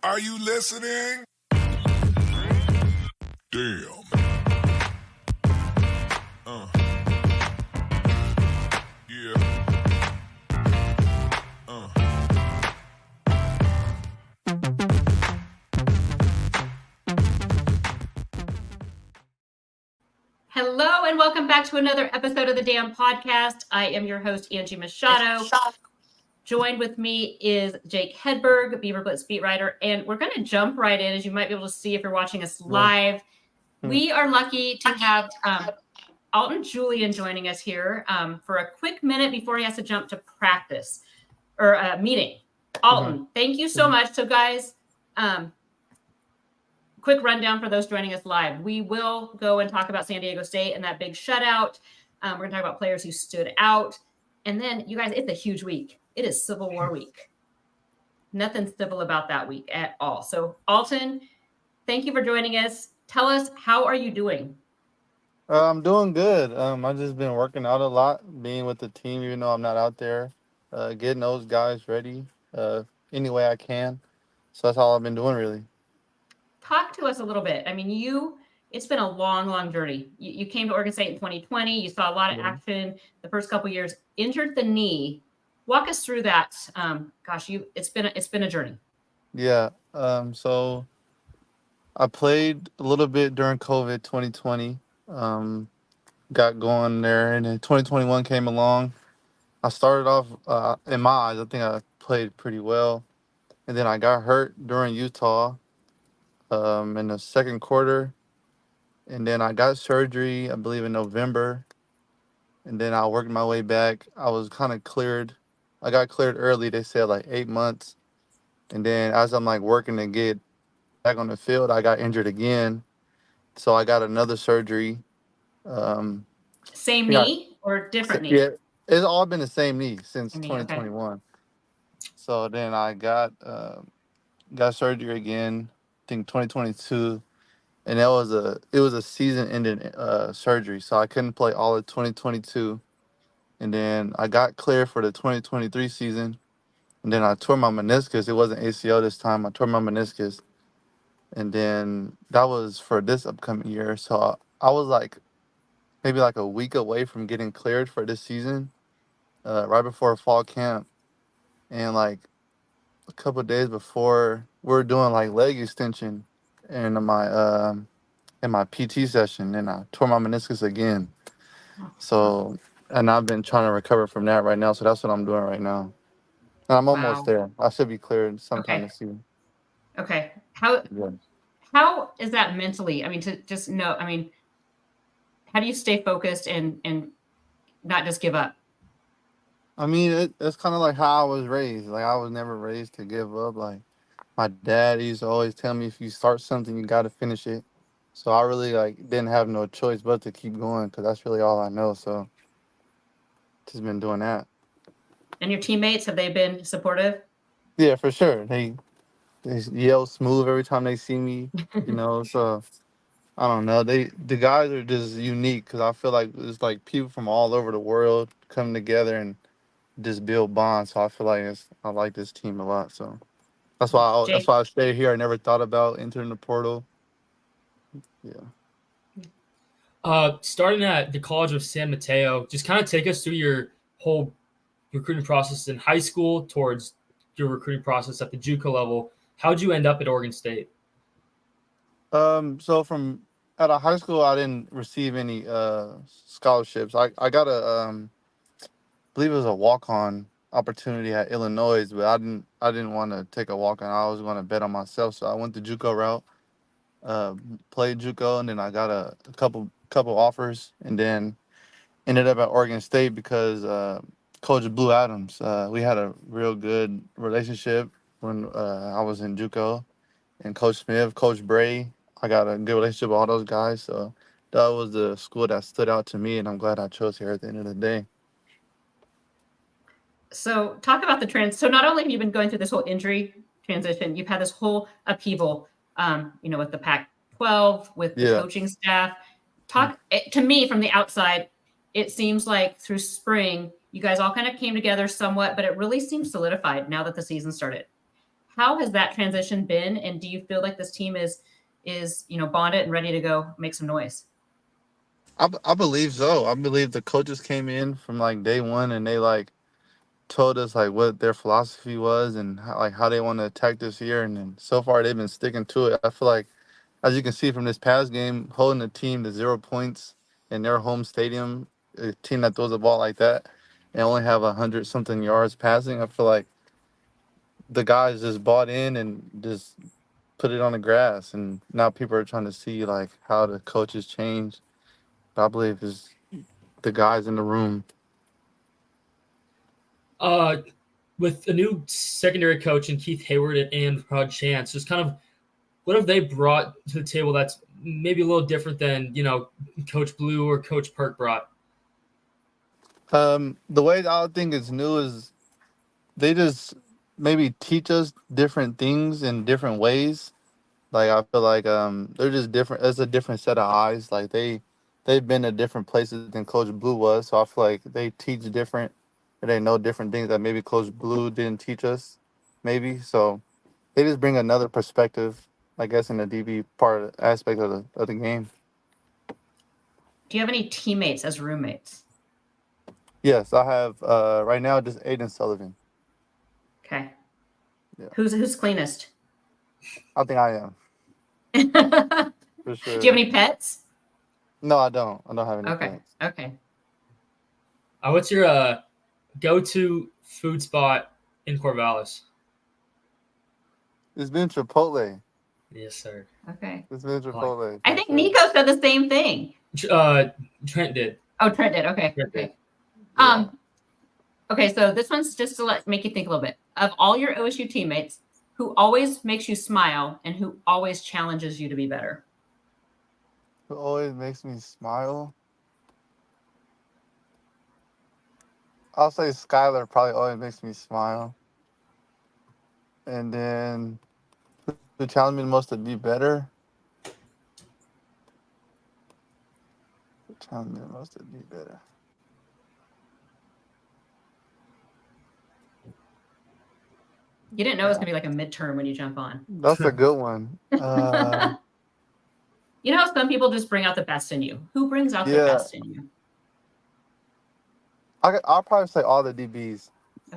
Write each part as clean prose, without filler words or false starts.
Are you listening? Damn. Yeah. Hello and welcome back to another episode of the Damn Podcast. I am your host, Angie Machado. Joined with me is Jake Hedberg, BeaverBlitz beat writer, and we're going to jump right in, as you might be able to see if you're watching us live. We are lucky to have Alton Julian joining us here for a quick minute before he has to jump to practice or a meeting. Alton, thank you so much. So guys, quick rundown for those joining us live. We will go and talk about San Diego State and that big shutout. We're going to talk about players who stood out. And then, you guys, it's a huge week. It is Civil War week. Nothing civil about that week at all. So, Alton, thank you for joining us. Tell us, how are you doing? I'm doing good. I've just been working out a lot, being with the team, even though I'm not out there, getting those guys ready any way I can. So that's all I've been doing, really. Talk to us a little bit. I mean, it's been a long, long journey. You came to Oregon State in 2020. You saw a lot of action the first couple of years, injured the knee. Walk us through that. It's been a journey. Yeah. So I played a little bit during COVID 2020. Got going there, and then 2021 came along. I started off, in my eyes, I think I played pretty well. And then I got hurt during Utah in the second quarter. And then I got surgery, I believe, in November. And then I worked my way back. I was kind of cleared. I got cleared early. They said like 8 months. And then as I'm like working to get back on the field, I got injured again. So I got another surgery. Same knee or different knee? Yeah, it's all been the same knee since Knee, 2021. okay. So then I got surgery again, I think 2022. And it was a season-ending surgery, so I couldn't play all of 2022. And then I got cleared for the 2023 season, and then I tore my meniscus. It wasn't ACL this time. I tore my meniscus, and then that was for this upcoming year. So I was like maybe like a week away from getting cleared for this season, right before fall camp, and like a couple of days before, we were doing like leg extension in my PT session, and I tore my meniscus again. So, and I've been trying to recover from that right now. So that's what I'm doing right now. And I'm almost there. I should be cleared sometime this year. Okay. How is that mentally? I mean, to just know, how do you stay focused and not just give up? I mean, it's kind of like how I was raised. Like, I was never raised to give up. Like, my dad used to always tell me, if you start something, you got to finish it. So I really didn't have no choice but to keep going, because that's really all I know. So just been doing that. And your teammates, have they been supportive? Yeah, for sure. They yell smooth every time they see me, so I don't know. The guys are just unique, because I feel like it's like people from all over the world come together and just build bonds. So I feel like I like this team a lot. So that's why I stayed here. I never thought about entering the portal. Yeah. Starting at the College of San Mateo, just kind of take us through your whole recruiting process in high school towards your recruiting process at the JUCO level. How'd you end up at Oregon State? So from out of high school, I didn't receive any scholarships. I got I believe it was a walk-on opportunity at Illinois, but I didn't want to take a walk-on. I was going to bet on myself, so I went the JUCO route. Played JUCO, and then I got a couple offers, and then ended up at Oregon State because Coach Blue Adams. We had a real good relationship when I was in JUCO, and Coach Smith, Coach Bray. I got a good relationship with all those guys, so that was the school that stood out to me, and I'm glad I chose here at the end of the day. So talk about So not only have you been going through this whole injury transition, you've had this whole upheaval, with the Pac-12, with the coaching staff. To me, from the outside, it seems like through spring, you guys all kind of came together somewhat, but it really seems solidified now that the season started. how has that transition been? And do you feel like this team is bonded and ready to go make some noise? I believe so. I believe the coaches came in from like day one and they like told us like what their philosophy was and how they want to attack this year. And then so far they've been sticking to it. I feel like, as you can see from this past game, holding the team to 0 points in their home stadium, a team that throws the ball like that and only have 100-something yards passing, I feel like the guys just bought in and just put it on the grass. And now people are trying to see like how the coaches change. But I believe it's the guys in the room. With a new secondary coach and Keith Hayward and Rod Chance, just kind of what have they brought to the table that's maybe a little different than, Coach Blue or Coach Perk brought? The way I think is new is they just maybe teach us different things in different ways. Like I feel like they're just different. It's a different set of eyes. Like they've been at different places than Coach Blue was, so I feel like they teach different and they know different things that maybe Coach Blue didn't teach us, maybe. So they just bring another perspective, I guess, in the DB aspect of the game. Do you have any teammates as roommates? Yes, I have right now just Aiden Sullivan. Okay. Yeah. Who's cleanest? I think I am. For sure. Do you have any pets? No, I don't. I don't have any Okay. pets. Okay. What's your go-to food spot in Corvallis? It's been Chipotle. Yes, sir. Okay. It's been Chipotle. I think Nico said the same thing. Trent did. Oh, Trent did. Okay. Trent did. Okay. Okay, so this one's just to make you think a little bit. Of all your OSU teammates, who always makes you smile and who always challenges you to be better? Who always makes me smile? I'll say Skylar probably always makes me smile. And then who challenged me the most to be better? Who challenged me the most to be better? You didn't know it was going to be like a midterm when you jump on. That's a good one. You know how some people just bring out the best in you? Who brings out the best in you? I'll probably say all the DBs,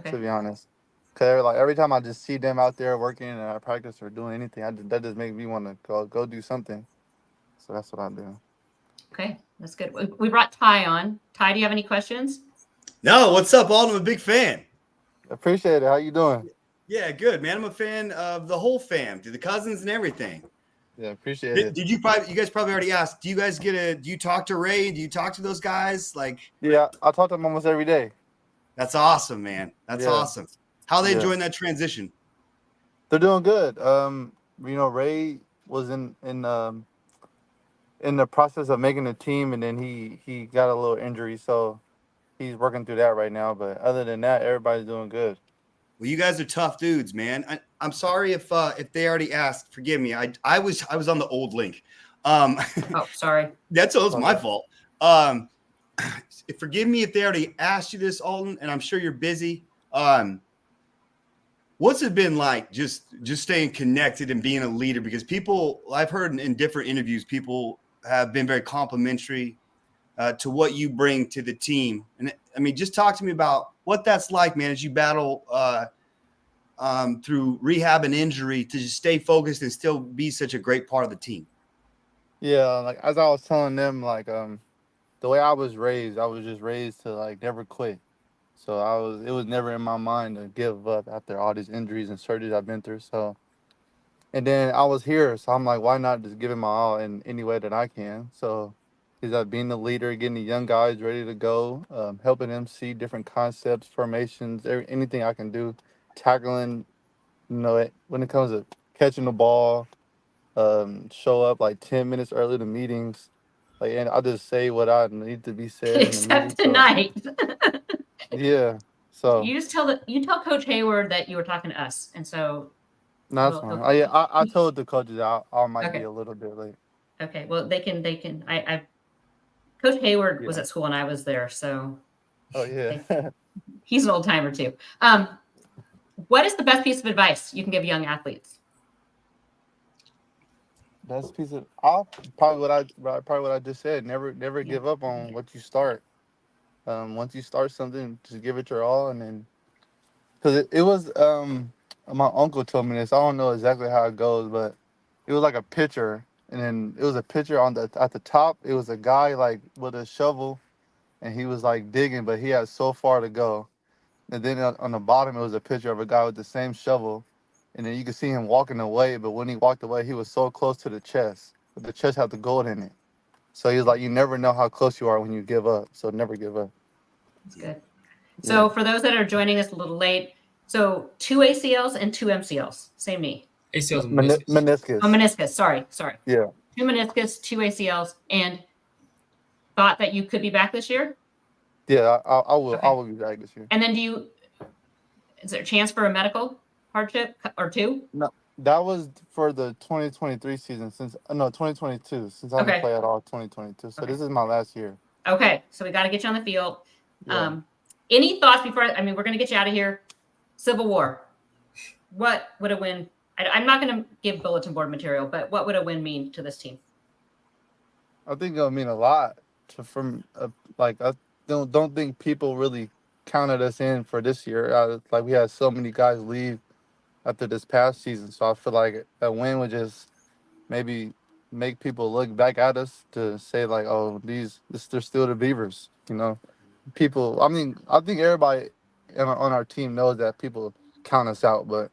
to be honest. Because like every time I just see them out there working and I practice or doing anything, that just makes me want to go do something. So that's what I do. Okay, that's good. We brought Ty on. Ty, do you have any questions? No, what's up, Alton? I'm a big fan. Appreciate it. How you doing? Yeah, good, man. I'm a fan of the whole fam, the cousins and everything. Yeah, appreciate it. Did you guys probably already asked, do you talk to Ray? Do you talk to those guys? Yeah, I talk to them almost every day. That's awesome, man. That's awesome. How are they enjoying that transition? They're doing good. Ray was in the process of making the team, and then he got a little injury, so he's working through that right now. But other than that, everybody's doing good. Well, you guys are tough dudes, man. I'm sorry if they already asked. Forgive me. I was on the old link. Oh, sorry. That's my fault. Forgive me if they already asked you this, Alton, and I'm sure you're busy. What's it been like just staying connected and being a leader? Because people, I've heard in different interviews, people have been very complimentary to what you bring to the team. And I mean, just talk to me about what that's like, man, as you battle through rehab and injury to just stay focused and still be such a great part of the team. Yeah, like as I was telling them, like the way I was just raised to like never quit. So it was never in my mind to give up after all these injuries and surgeries I've been through. So, and then I was here, so I'm like, why not just give it my all in any way that I can? So, is that being the leader, getting the young guys ready to go, helping them see different concepts, formations, anything I can do, tackling, when it comes to catching the ball, show up like 10 minutes early to meetings, and I just say what I need to be said. Except tonight. Yeah. So you tell Coach Hayward that you were talking to us, and so. No, that's fine. I told the coaches I might be a little bit late. Okay. Well, they can. Coach Hayward was at school and I was there, so. Oh yeah. He's an old timer too. what is the best piece of advice you can give young athletes? Best piece of probably what I just said. Never give up on what you start. Once you start something, just give it your all, and then because it was my uncle told me this. I don't know exactly how it goes, but it was like a picture, and then it was a picture at the top. It was a guy like with a shovel, and he was like digging, but he had so far to go. And then on the bottom, it was a picture of a guy with the same shovel. And then you could see him walking away. But when he walked away, he was so close to the chest. But the chest had the gold in it. So he's like, you never know how close you are when you give up. So never give up. That's good. So for those that are joining us a little late, so 2 ACLs and 2 MCLs, same knee. ACLs and meniscus. Meniscus. Oh, meniscus. Sorry. Yeah. 2 meniscus, 2 ACLs, and thought that you could be back this year? Yeah, I will. Okay. I will be back this year. And then is there a chance for a medical hardship or 2? No, that was for the 2023 season. 2022. Since I didn't play at all 2022. So this is my last year. Okay, so we got to get you on the field. Yeah. Any thoughts before? I mean, we're going to get you out of here. Civil War. What would a win? I'm not going to give bulletin board material, but what would a win mean to this team? I think it'll mean a lot. I don't think people really counted us in for this year. Like we had so many guys leave after this past season, so I feel like a win would just maybe make people look back at us to say like, oh, they're still the Beavers, you know. People, I think everybody on our team knows that people count us out, but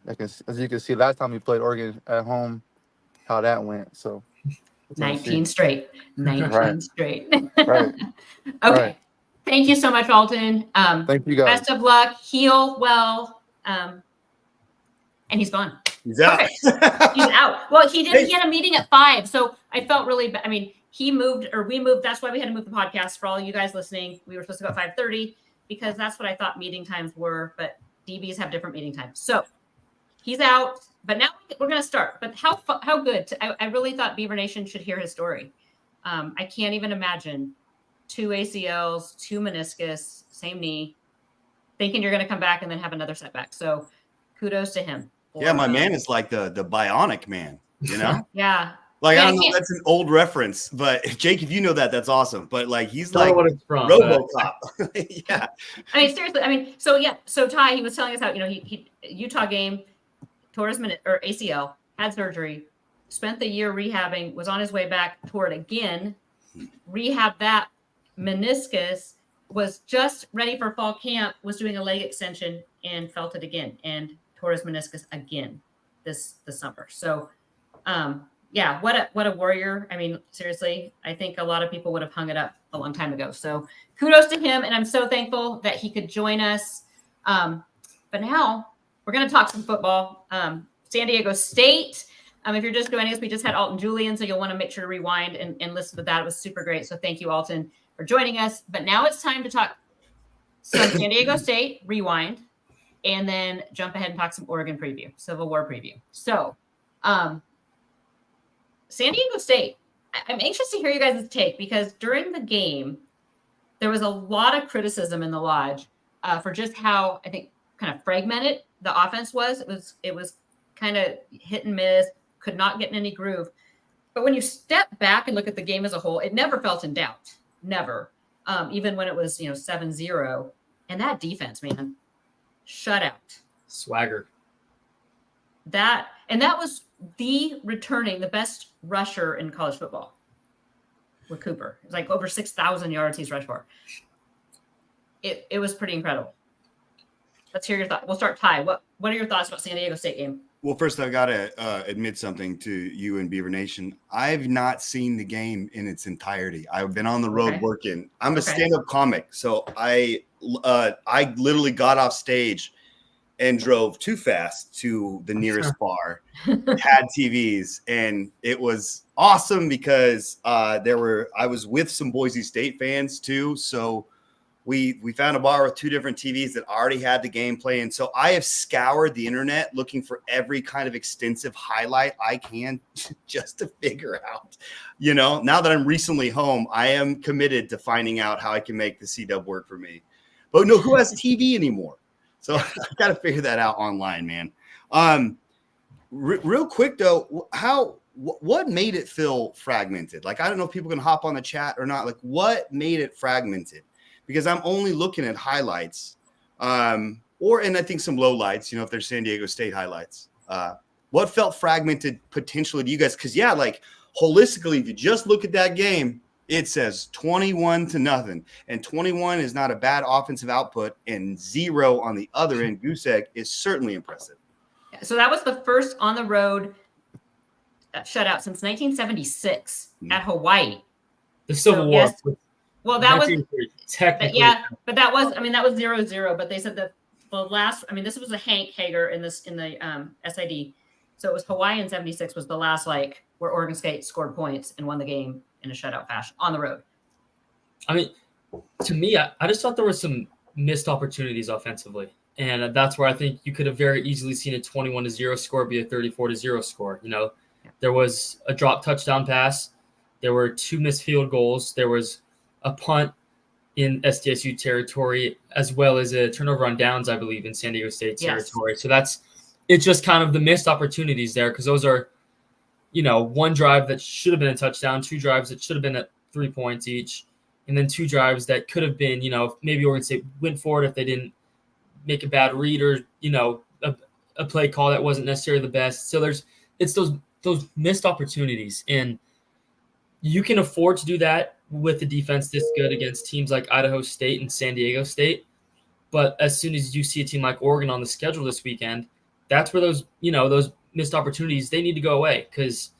as you can see, last time we played Oregon at home, how that went. So 19 straight. 19 Right. straight. Right. Okay. Right. Thank you so much, Alton. Thank you guys. Best of luck. Heal well. And he's gone. He's out. Perfect. He's out. Well, he had a meeting at 5, so I felt really bad. I mean, we moved. That's why we had to move the podcast for all you guys listening. We were supposed to go at 5:30 because that's what I thought meeting times were, but DBs have different meeting times. So he's out, but now we're going to start. But how good. I really thought Beaver Nation should hear his story. I can't even imagine 2 ACLs, 2 meniscus, same knee, thinking you're going to come back and then have another setback. So kudos to him. Yeah, my man is like the bionic man, you know? Yeah. Like, Yeah, I don't know, that's an old reference, but Jake, if you know that, that's awesome. But like, he's Don't know like what it's from, RoboCop. Yeah. I mean, seriously. So Ty, he was telling us how, he Utah game, tore his ACL, had surgery, spent the year rehabbing, was on his way back, tore it again, rehab that meniscus, was just ready for fall camp, was doing a leg extension and felt it again and tore his meniscus again this summer. So, yeah, what a warrior. I mean, seriously, I think a lot of people would have hung it up a long time ago. So kudos to him. And I'm so thankful that he could join us. But now we're going to talk some football. San Diego State. If you're just joining us, we just had Alton Julian. So you'll want to make sure to rewind and listen to that. It was super great. So thank you, Alton, for joining us. But now it's time to talk some San Diego State, rewind, and then jump ahead and talk some Oregon preview, Civil War preview. So, San Diego State, I'm anxious to hear you guys' take because during the game, there was a lot of criticism in the Lodge for just how, I think, kind of fragmented the offense was. It was kind of hit and miss, could not get in any groove. But when you step back and look at the game as a whole, it never felt in doubt. Never. Even when it was, 7-0. And that defense, man, shutout. Swagger. That was the best rusher in college football with Cooper. It was like over 6,000 yards he's rushed for. It was pretty incredible. Let's hear your thoughts. We'll start Ty. What are your thoughts about San Diego State game? Well, first I've got to admit something to you and Beaver Nation. I've not seen the game in its entirety. I've been on the road working. I'm a stand-up comic, so I literally got off stage and drove too fast to the nearest bar, had TVs, and it was awesome because I was with some Boise State fans too, so we found a bar with 2 different TVs that already had the game playing. So I have scoured the internet looking for every kind of extensive highlight I can just to figure out, now that I'm recently home, I am committed to finding out how I can make the C-Dub work for me. But no, who has TV anymore? So I got to figure that out online, man. Real quick though, what made it feel fragmented? Like, I don't know if people can hop on the chat or not. Like, what made it fragmented? Because I'm only looking at highlights, and I think some lowlights, if there's San Diego State highlights. What felt fragmented potentially to you guys? Because, yeah, like holistically, if you just look at that game, it says 21-0. And 21 is not a bad offensive output, and 0 on the other end, goose egg, is certainly impressive. So that was the first on the road shutout since 1976 at Hawaii. The Civil War. Yes. Well, that was technically. Yeah, but that was 0-0. But they said that the last. This was a Hank Hager in the SID. So it was Hawaii in 76 was the last where Oregon State scored points and won the game in a shutout fashion on the road. To me, I just thought there were some missed opportunities offensively. And that's where I think you could have very easily seen a 21-0 score be a 34-0 score. There was a drop touchdown pass. There were 2 missed field goals. There was a punt in SDSU territory, as well as a turnover on downs, I believe, in San Diego State territory. Yes. So it's just kind of the missed opportunities there, because those are, one drive that should have been a touchdown, 2 drives that should have been at 3 points each, and then 2 drives that could have been, maybe Oregon State went for it if they didn't make a bad read or, a play call that wasn't necessarily the best. So it's those missed opportunities. And you can afford to do that with the defense this good against teams like Idaho State and San Diego State. But as soon as you see a team like Oregon on the schedule this weekend, that's where those missed opportunities, they need to go away. Because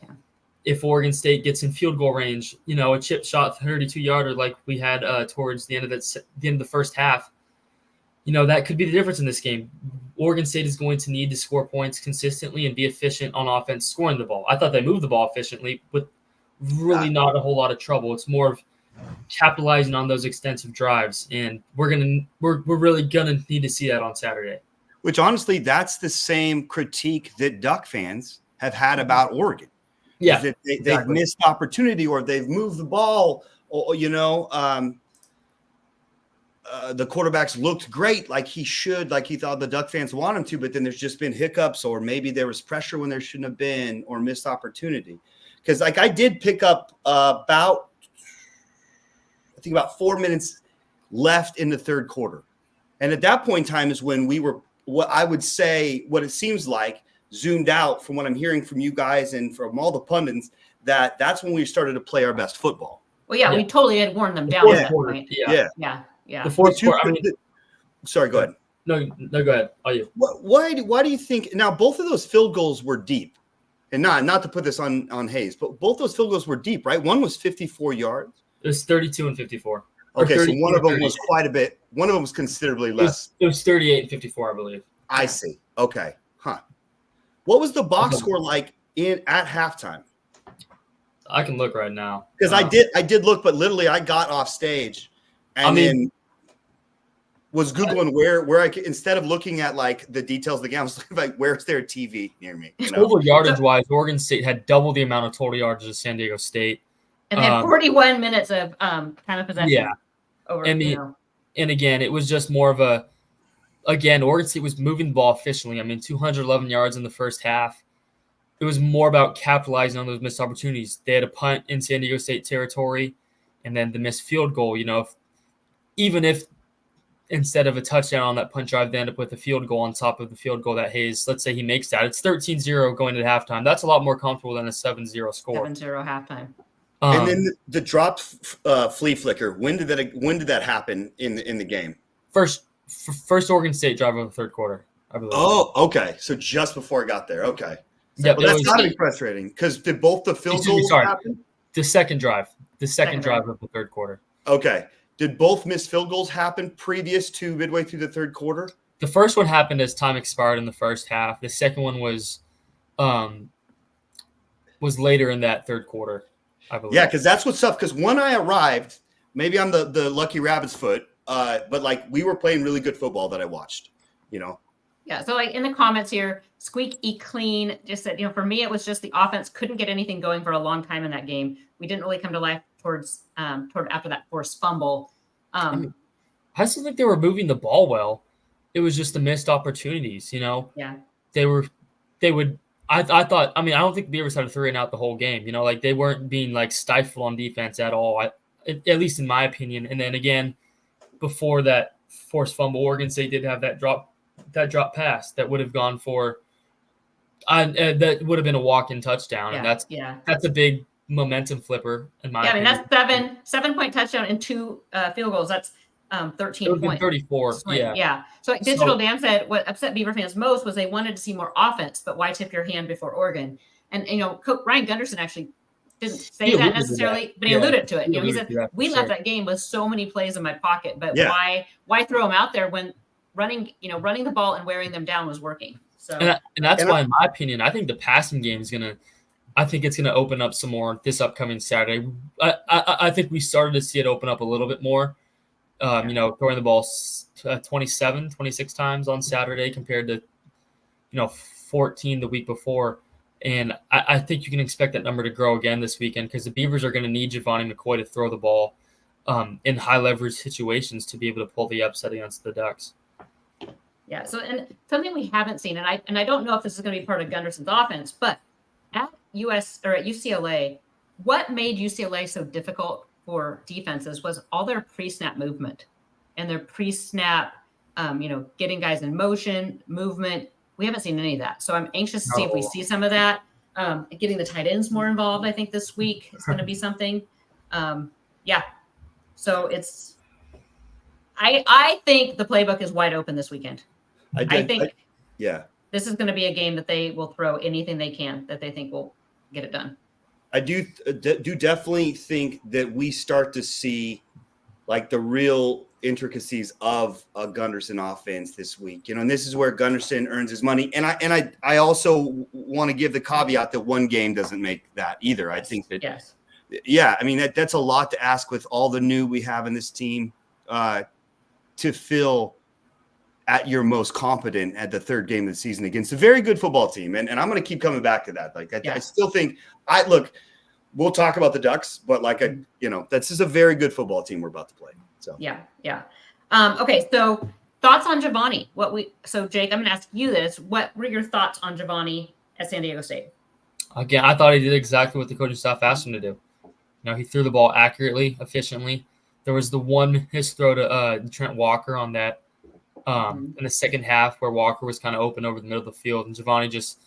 if Oregon State gets in field goal range, a chip shot 32-yarder like we had towards the end of the first half, that could be the difference in this game. Oregon State is going to need to score points consistently and be efficient on offense scoring the ball. I thought they moved the ball efficiently with really not a whole lot of trouble. It's more of capitalizing on those extensive drives, and we're really gonna need to see that on Saturday. Which honestly, that's the same critique that Duck fans have had about Oregon. Yeah, that they've missed opportunity, or they've moved the ball, or the quarterbacks looked great, like he should, like he thought the Duck fans want him to, but then there's just been hiccups, or maybe there was pressure when there shouldn't have been, or missed opportunity. Because I did pick up about 4 minutes left in the third quarter. And at that point in time is when we were, what it seems like, zoomed out from what I'm hearing from you guys and from all the pundits, that's when we started to play our best football. Well, yeah. We totally had worn them down at that point. Yeah. The fourth quarter. Sorry, go ahead. No, go ahead. Why do you think now both of those field goals were deep? And not to put this on Hayes, but both those field goals were deep, right? One was 54 yards. It was 32 and 54. Okay, so one of them was quite a bit. One of them was considerably less. It was 38 and 54, I believe. I see. Okay. Huh. What was the box score like at halftime? I can look right now. Because I did look, but literally I got off stage and then was Googling where I could, instead of looking at the details of the game, I was looking like, where's there a TV near me? Total yardage wise, Oregon State had double the amount of total yardage as San Diego State. And they had 41 minutes of time of possession. Yeah. And again, it was just more of Oregon State was moving the ball efficiently. 211 yards in the first half. It was more about capitalizing on those missed opportunities. They had a punt in San Diego State territory, and then the missed field goal. Even if instead of a touchdown on that punt drive, they end up with a field goal on top of the field goal that Hayes, let's say he makes that. It's 13-0 going to halftime. That's a lot more comfortable than a 7-0 score. 7-0 halftime. And then the dropped flea flicker. When did that happen in the game? First Oregon State drive of the third quarter, I believe. Oh, okay. So just before I got there. Okay. Yeah, well, that's got to be frustrating because did both the field goals happen? The second drive of the third quarter. Okay. Did both missed field goals happen previous to midway through the third quarter? The first one happened as time expired in the first half. The second one was later in that third quarter, I believe. Yeah, because that's what's up. Because when I arrived, maybe I'm the lucky rabbit's foot, but we were playing really good football that I watched, Yeah, so in the comments here, Squeak E Clean just said, for me, it was just the offense couldn't get anything going for a long time in that game. We didn't really come to life toward after that forced fumble. I still think they were moving the ball well. it was just the missed opportunities. Yeah. I thought, I don't think the Beavers had a 3 and out the whole game. Like they weren't being like stifled on defense at all. At least in my opinion. And then again, before that forced fumble, Oregon State did have that drop pass that would have gone for, that would have been a walk-in touchdown. Yeah. And that's a big momentum flipper in my opinion. That's 7-point touchdown and 2 field goals. That's 13 points. 34. Swing. Yeah. Yeah. So Digital Dan said what upset Beaver fans most was they wanted to see more offense, but why tip your hand before Oregon? And Ryan Gunderson actually didn't say that necessarily, but he alluded to it. He said we left that game with so many plays in my pocket, but why throw them out there when running the ball and wearing them down was working? So and that's why, in my opinion, I think the passing game is gonna open up some more this upcoming Saturday. I think we started to see it open up a little bit more. Throwing the ball 26 times on Saturday compared to 14 the week before. And I think you can expect that number to grow again this weekend because the Beavers are going to need Giovanni McCoy to throw the ball in high leverage situations to be able to pull the upset against the Ducks. Yeah. So, and something we haven't seen, and I don't know if this is going to be part of Gunderson's offense, but at UCLA, what made UCLA so difficult for defenses was all their pre-snap movement and their pre-snap, getting guys in motion, movement. We haven't seen any of that. So I'm anxious to see if we see some of that. Getting the tight ends more involved, I think this week is going to be something. So I think the playbook is wide open this weekend. I think this is going to be a game that they will throw anything they can that they think will get it done. I do definitely think that we start to see like the real intricacies of a Gunderson offense this week, and this is where Gunderson earns his money. And I also want to give the caveat that one game doesn't make that either. I think that, that's a lot to ask with all the new we have in this team to fill at your most competent at the third game of the season against a very good football team. And I'm going to keep coming back to that. I still think we'll talk about the Ducks, but this is a very good football team we're about to play. So, okay. So thoughts on Giovanni, Jake, I'm going to ask you this. What were your thoughts on Giovanni at San Diego State? Again, I thought he did exactly what the coaching staff asked him to do. He threw the ball accurately, efficiently. There was his throw to Trent Walker on that, in the second half where Walker was kind of open over the middle of the field and Giovanni just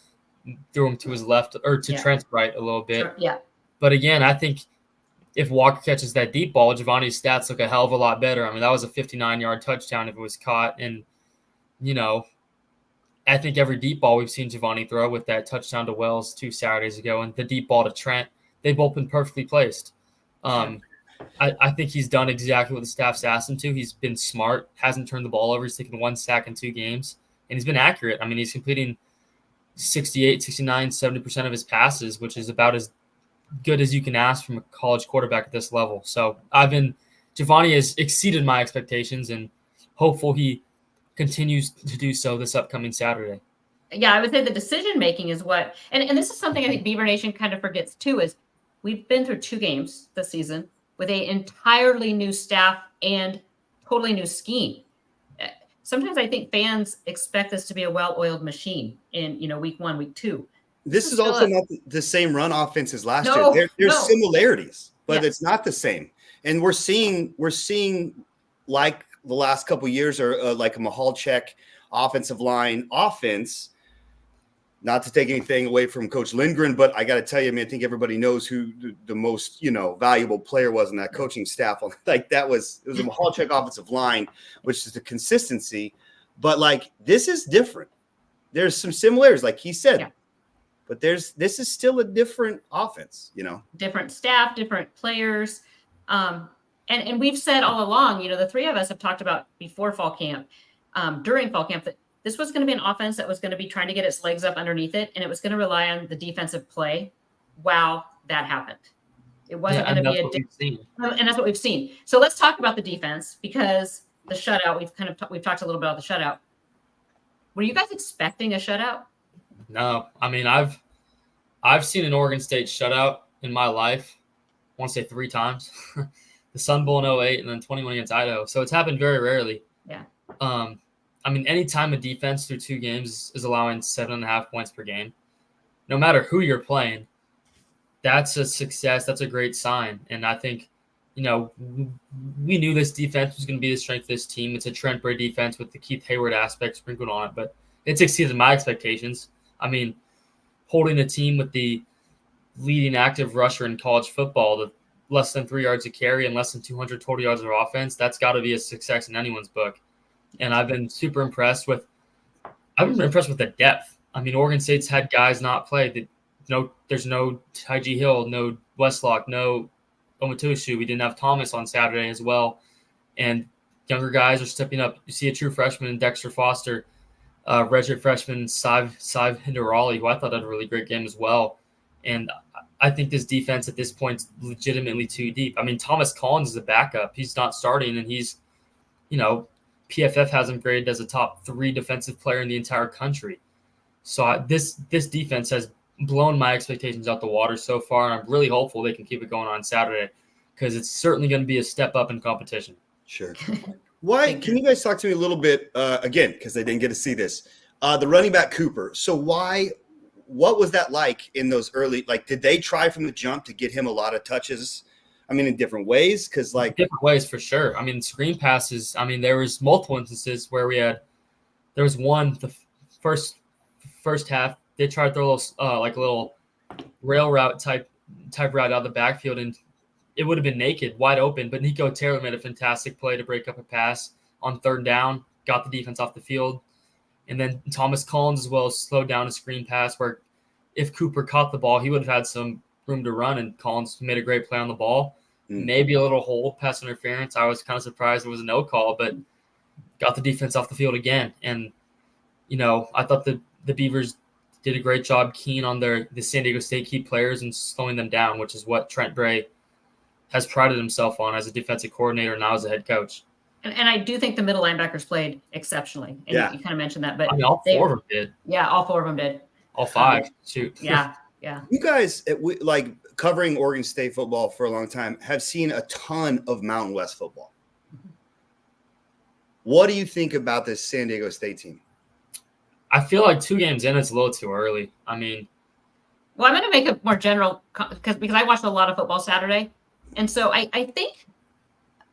threw him to his left or to Trent's right a little bit. But again, I think if Walker catches that deep ball, Giovanni's stats look a hell of a lot better. That was a 59-yard touchdown if it was caught. And, I think every deep ball we've seen Giovanni throw with that touchdown to Wells 2 Saturdays ago and the deep ball to Trent, they've both been perfectly placed. I think he's done exactly what the staff's asked him to. He's been smart, hasn't turned the ball over. He's taken 1 sack in 2 games, and he's been accurate. He's completing 68, 69, 70% of his passes, which is about as good as you can ask from a college quarterback at this level. So Giovanni has exceeded my expectations and hopeful he continues to do so this upcoming Saturday. Yeah, I would say the decision-making is what, and this is something I think Beaver Nation kind of forgets too, is we've been through 2 games this season with an entirely new staff and totally new scheme. Sometimes I think fans expect this to be a well-oiled machine in, week 1, week 2. This is also not the same run offense as last year. There's similarities, but it's not the same. And we're seeing like the last couple of years or like a Mahalchek offensive line offense. Not to take anything away from Coach Lindgren, but I got to tell you, I think everybody knows who the most, valuable player was in that coaching staff. It was a Mahalchek offensive line, which is the consistency. But this is different. There's some similarities, like he said, but this is still a different offense, Different staff, different players. And we've said all along, the 3 of us have talked about before fall camp, during fall camp, that this was going to be an offense that was going to be trying to get its legs up underneath it, and it was going to rely on the defensive play while that happened. It wasn't going to be and that's what we've seen. So let's talk about the defense, because the shutout, we've talked a little bit about the shutout. Were you guys expecting a shutout? No. I've seen an Oregon State shutout in my life. I want to say 3 times. The Sun Bowl in 2008 and then 21 against Idaho. So it's happened very rarely. Yeah. I mean, anytime a defense through 2 games is allowing 7.5 points per game, no matter who you're playing, that's a success. That's a great sign. And I think, we knew this defense was going to be the strength of this team. It's a Trent Bray defense with the Keith Hayward aspect sprinkled on it, but it's exceeded my expectations. I mean, holding a team with the leading active rusher in college football to less than 3 yards a carry and less than 200 total yards of offense, that's got to be a success in anyone's book. And I've been super impressed with the depth. I mean, Oregon State's had guys not play. There's no Ty.G. Hill, no Westlock, no Omotushu. We didn't have Thomas on Saturday as well. And younger guys are stepping up. You see a true freshman in Dexter Foster, redshirt freshman Sive Hinderali, who I thought had a really great game as well. And I think this defense at this point is legitimately too deep. I mean, Thomas Collins is a backup. He's not starting, and he's, PFF has him graded as a top 3 defensive player in the entire country. So this defense has blown my expectations out the water so far, and I'm really hopeful they can keep it going on Saturday because it's certainly going to be a step up in competition. Sure. Why? Can you guys talk to me a little bit, again, because I didn't get to see this, the running back Cooper. So what was that like in those early, did they try from the jump to get him a lot of touches? I mean, in different ways? Because different ways for sure. I mean, screen passes, there was multiple instances where there was one, the first half, they tried to throw a little rail route type route out of the backfield, and it would have been naked, wide open. But Nico Taylor made a fantastic play to break up a pass on 3rd down, got the defense off the field. And then Thomas Collins as well slowed down a screen pass where if Cooper caught the ball, he would have had some room to run, and Collins made a great play on the ball. Maybe a little hold, pass interference. I was kind of surprised it was a no call, but got the defense off the field again. And, I thought the Beavers did a great job keying on the San Diego State key players and slowing them down, which is what Trent Bray has prided himself on as a defensive coordinator and now as a head coach. And I do think the middle linebackers played exceptionally. And you kind of mentioned that, but all 4 of them did. Yeah, all 4 of them did. All 5. Shoot. Yeah. You guys, covering Oregon State football for a long time, have seen a ton of Mountain West football. What do you think about this San Diego State team? I feel like 2 games in, it's a little too early. Well, I'm going to make a more general because I watched a lot of football Saturday. And so I think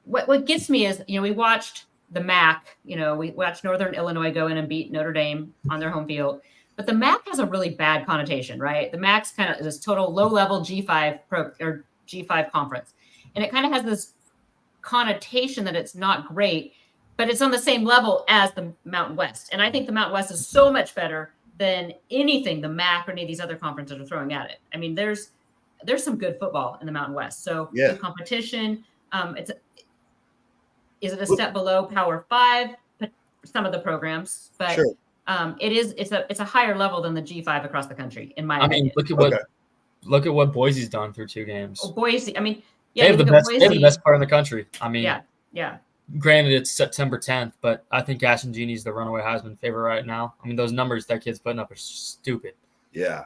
what gets me is, we watched the MAC, we watched Northern Illinois go in and beat Notre Dame on their home field. But the MAC has a really bad connotation, right? The MAC's kind of this total low-level G5 or G5 conference. And it kind of has this connotation that it's not great, but it's on the same level as the Mountain West. And I think the Mountain West is so much better than anything the MAC or any of these other conferences are throwing at it. I mean, there's some good football in the Mountain West. So the competition, is it a step below Power 5? Some of the programs, but sure. It's a higher level than the G5 across the country, in my opinion. Look at what Boise's done through 2 games. Oh, Boise. They have the best player in the country. Yeah. Granted, it's September 10th, but I think Ashton Genie's the runaway Heisman favorite right now. Those numbers that kid's putting up are stupid. Yeah.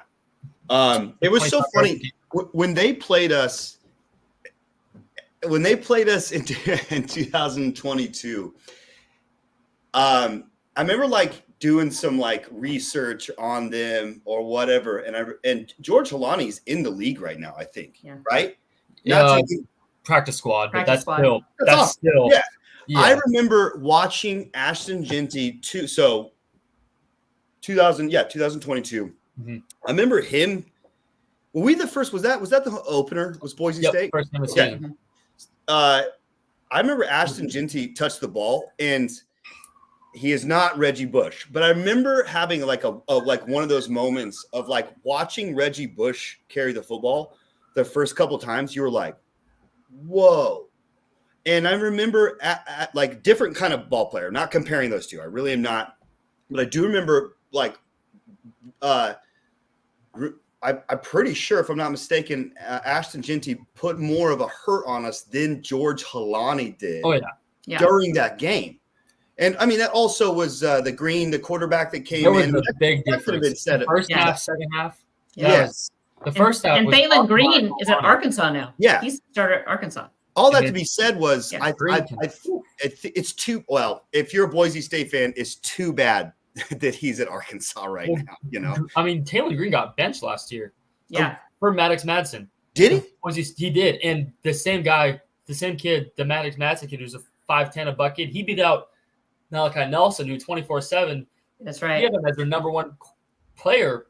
It was so funny when they played us. When they played us in 2022, I remember doing some research on them or whatever, and George Halani's in the league right now, I think. Yeah. Right? Yeah. Practice squad, but that's awesome. Still. Yeah. I remember watching Ashton Genty 2022. Mm-hmm. I remember him. Were we the first? Was that the opener? Was Boise State? First game of the season. I remember Ashton Genty touched the ball, and he is not Reggie Bush, but I remember having one of those moments of watching Reggie Bush carry the football. The first couple times, you were like, "Whoa!" And I remember at different kind of ball player. Not comparing those two. I really am not, but I do remember I'm pretty sure, if I'm not mistaken, Ashton Genty put more of a hurt on us than George Halani did. Oh, yeah. During that game. And, that also was the quarterback that came in. There was a big difference. First half, second half. Yes. The first half. And Phelan Green is at Arkansas now. Yeah. He started at Arkansas. All that to be said was, Yeah. it's too well. If you're a Boise State fan, it's too bad that he's at Arkansas right now. You know, I mean, Taylor Green got benched last year. Yeah. For Maddox Madsen. did he? He did. And the same guy, the same kid, the Maddox Madsen kid, who's a 5'10" a bucket, he beat out Malachi Nelson, who 24/7. That's He right. had him as their number one player,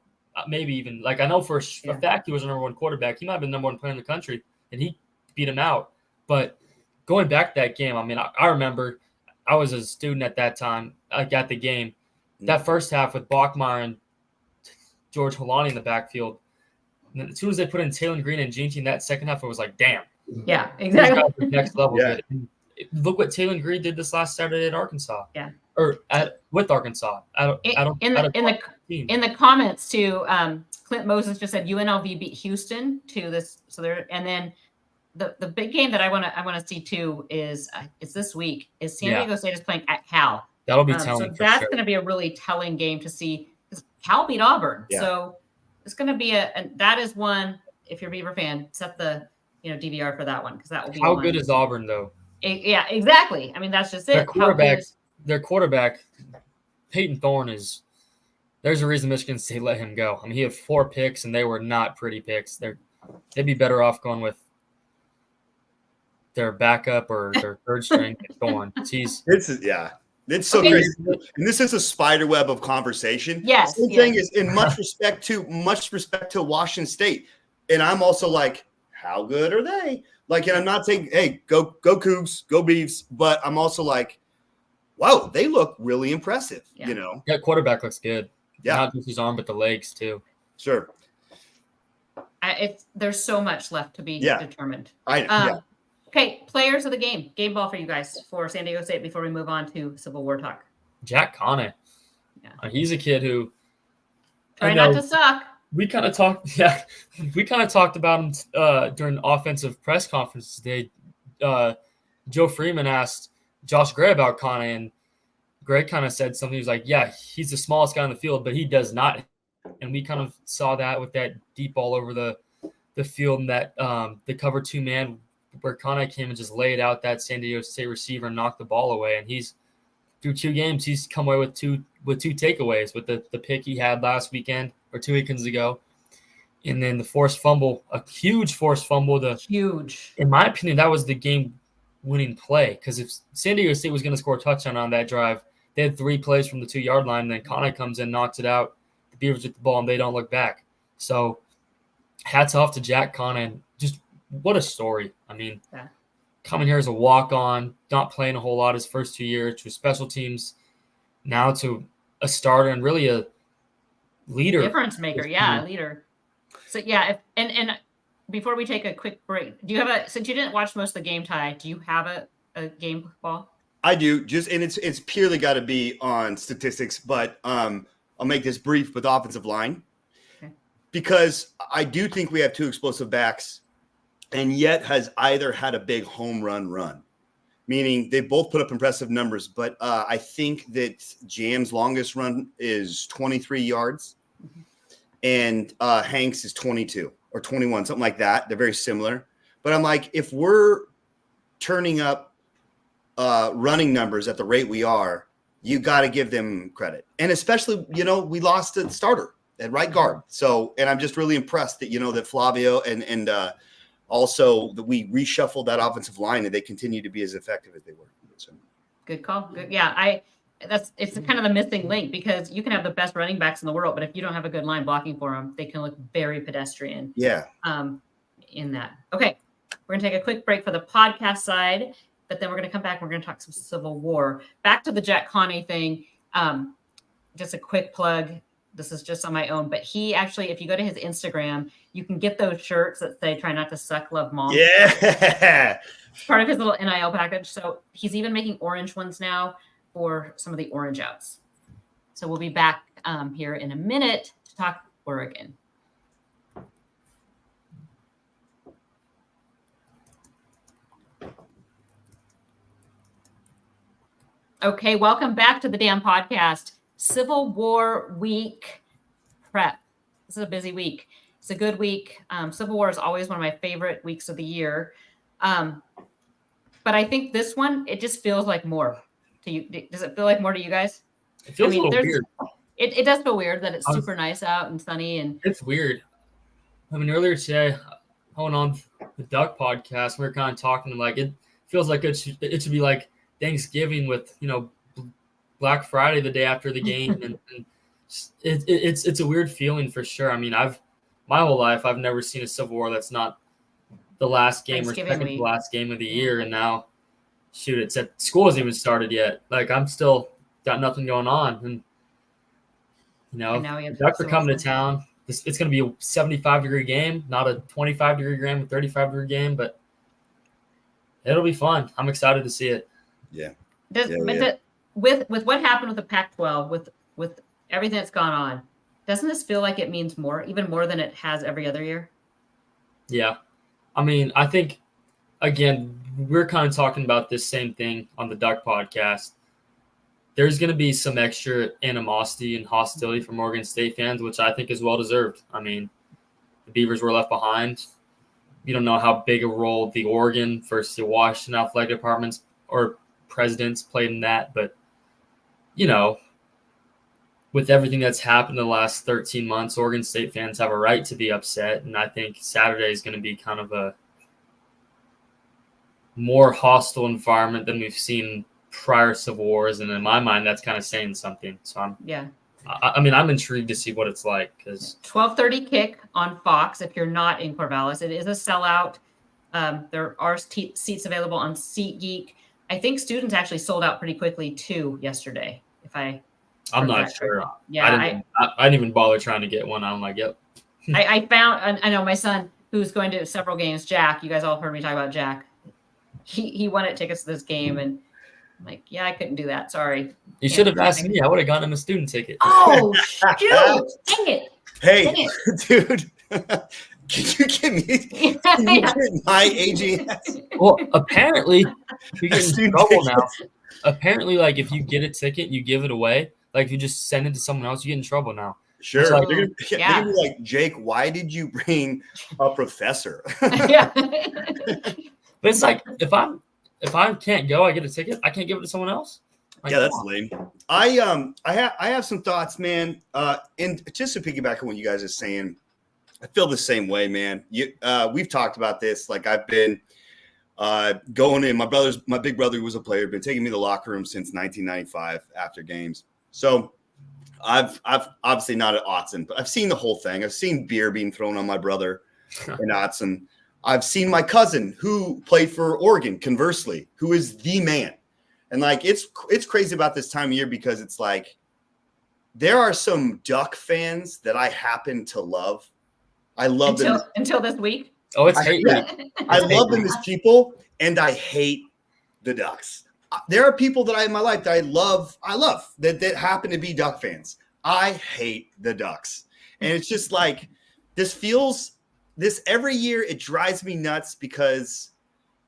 maybe even. Like, I know for a fact he was the number one quarterback. He might have been the number one player in the country, and he beat him out. But going back to that game, I mean, I remember I was a student at that time. I got the game. That first half with Bachmeier and George Holani in the backfield. And as soon as they put in Taylor Green and Gene, that second half, it was like, damn. Yeah, These exactly. guys are next level Yeah. good. And look what Taylor Green did this last Saturday at Arkansas. Yeah. Or with Arkansas. In the comments too, Clint Moses just said UNLV beat Houston to this. So there, and then the big game that I want to see too is it's this week. Is San Diego State is playing at Cal. That'll be So telling. that's going to be a really telling game to see. Because Cal beat Auburn, so it's going to be and that is one. If you're a Beaver fan, set the DVR for that one because that will be. How good is Auburn though? Yeah, exactly. I mean, that's just it. Their quarterback, Peyton Thorne is. There's a reason Michigan State let him go. I mean, he had 4 picks, and they were not pretty picks. They'd be better off going with their backup or their third string Thorne. It's so crazy. And this is a spider web of conversation. Yes. The thing is, in much respect to Washington State, and I'm also like, how good are they? Like, and I'm not saying, hey, go Cougs, go Beavs, but I'm also like, wow, they look really impressive. Yeah. That quarterback looks good. Yeah. Not just his arm, but the legs too. Sure. There's so much left to be determined. I know. Okay, players of the game. Game ball for you guys for San Diego State before we move on to Civil War talk. Jack Conant. Yeah. He's a kid who Try not to suck. We kind of talked. Yeah, we kind of talked about him during offensive press conference today. Joe Freeman asked Josh Gray about Conant, and Gray kind of said something. He was like, "Yeah, he's the smallest guy on the field, but he does not." And we kind of saw that with that deep ball over the field and that the cover 2 man where Conant came and just laid out that San Diego State receiver and knocked the ball away. And he's through 2 games, he's come away with two takeaways with the pick he had last weekend or 2 weekends ago. And then the forced fumble, a huge forced fumble. Huge. In my opinion, that was the game-winning play because if San Diego State was going to score a touchdown on that drive, they had 3 plays from the 2-yard line, and then Conant comes in, knocks it out. The Beavers get the ball, and they don't look back. So hats off to Jack Conant. Just what a story. I mean, coming here as a walk-on, not playing a whole lot his first 2 years, to special teams, now to a starter and really a leader. Difference maker, leader. So, and before we take a quick break, do you have since you didn't watch most of the game, Ty, do you have a game ball? I do, and it's purely got to be on statistics, but I'll make this brief with offensive line because I do think we have 2 explosive backs, and yet has either had a big home run, meaning they both put up impressive numbers. But I think that Jam's longest run is 23 yards, and Hank's is 22 or 21, something like that. They're very similar. But I'm like, if we're turning up running numbers at the rate we are, you got to give them credit. And especially, we lost a starter at right guard. So, and I'm just really impressed that, that Flavio and also that we reshuffled that offensive line and they continue to be as effective as they were. So. Good call. Good. Yeah. It's kind of the missing link because you can have the best running backs in the world, but if you don't have a good line blocking for them, they can look very pedestrian. Yeah. In that. Okay. We're going to take a quick break for the podcast side, but then we're going to come back. We're going to talk some Civil War. Back to the Jack Conant thing. Just a quick plug. This is just on my own, but he actually, if you go to his Instagram, you can get those shirts that say "Try not to suck, love mom." Yeah. It's part of his little NIL package. So he's even making orange ones now for some of the orange outs. So we'll be back here in a minute to talk Oregon. Okay, welcome back to the damn podcast. Civil War week prep. This is a busy week. It's a good week. Civil War is always one of my favorite weeks of the year. but I think this one, it just feels like more to you. Does it feel like more to you guys? It feels a little there's- weird. It does feel weird that it's super nice out and sunny, and It's weird. I mean, earlier today, I went on the Duck podcast. We were kind of talking, like it feels like it should be like Thanksgiving with Black Friday the day after the game, and it's a weird feeling for sure. I mean, my whole life I've never seen a Civil War that's not the last game or second to last game of the year, and now shoot, it's at school hasn't even started yet. Like I'm still got nothing going on, and the Ducks are coming to town. It's going to be a 75-degree game, not a 25-degree game, a 35-degree game, but it'll be fun. I'm excited to see it. Yeah. With what happened with the Pac-12, with everything that's gone on, doesn't this feel like it means more, even more than it has every other year? Yeah. I mean, I think, again, we're kind of talking about this same thing on the Duck podcast. There's going to be some extra animosity and hostility from Oregon State fans, which I think is well-deserved. I mean, the Beavers were left behind. You don't know how big a role the Oregon versus the Washington athletic departments or presidents played in that. But, with everything that's happened in the last 13 months, Oregon State fans have a right to be upset. And I think Saturday is going to be kind of a more hostile environment than we've seen prior Civil Wars, and in my mind, that's kind of saying something. So I'm intrigued to see what it's like, because 12:30 kick on Fox. If you're not in Corvallis, it is a sellout. There are seats available on SeatGeek. I think students actually sold out pretty quickly too yesterday. I'm not sure. Yeah, I didn't even bother trying to get one. I'm like, yep. I found. I know my son, who's going to several games. Jack, you guys all heard me talk about Jack. He wanted tickets to this game, and I'm like, yeah, I couldn't do that. Sorry. You should have asked me. I would have gotten him a student ticket. Oh, shoot. Dang it. Hey, Dang it. dude, can you give me my AGS? Well, apparently, you get in Student trouble tickets. now. Apparently, like, if you get a ticket, you give it away. Like, if you just send it to someone else, you get in trouble now. Sure. It's like- they're gonna be like, Jake, why did you bring a professor? Yeah. But it's like, if I can't go, I get a ticket. I can't give it to someone else. Like, Yeah, that's lame. I have some thoughts, man. And just to piggyback on what you guys are saying, I feel the same way, man. We've talked about this. Like, I've been going in. My big brother who was a player, been taking me to the locker room since 1995 after games. So I've obviously not at Autzen, but I've seen the whole thing. I've seen beer being thrown on my brother in Autzen. I've seen my cousin who played for Oregon, conversely, who is the man. And like, it's crazy about this time of year, because it's like, there are some Duck fans that I happen to love. I love them Until this week. Oh, it's hate. I love them as people, and I hate the Ducks. There are people that in my life that I love that happen to be Duck fans. I hate the Ducks. And it's just like, this every year, it drives me nuts, because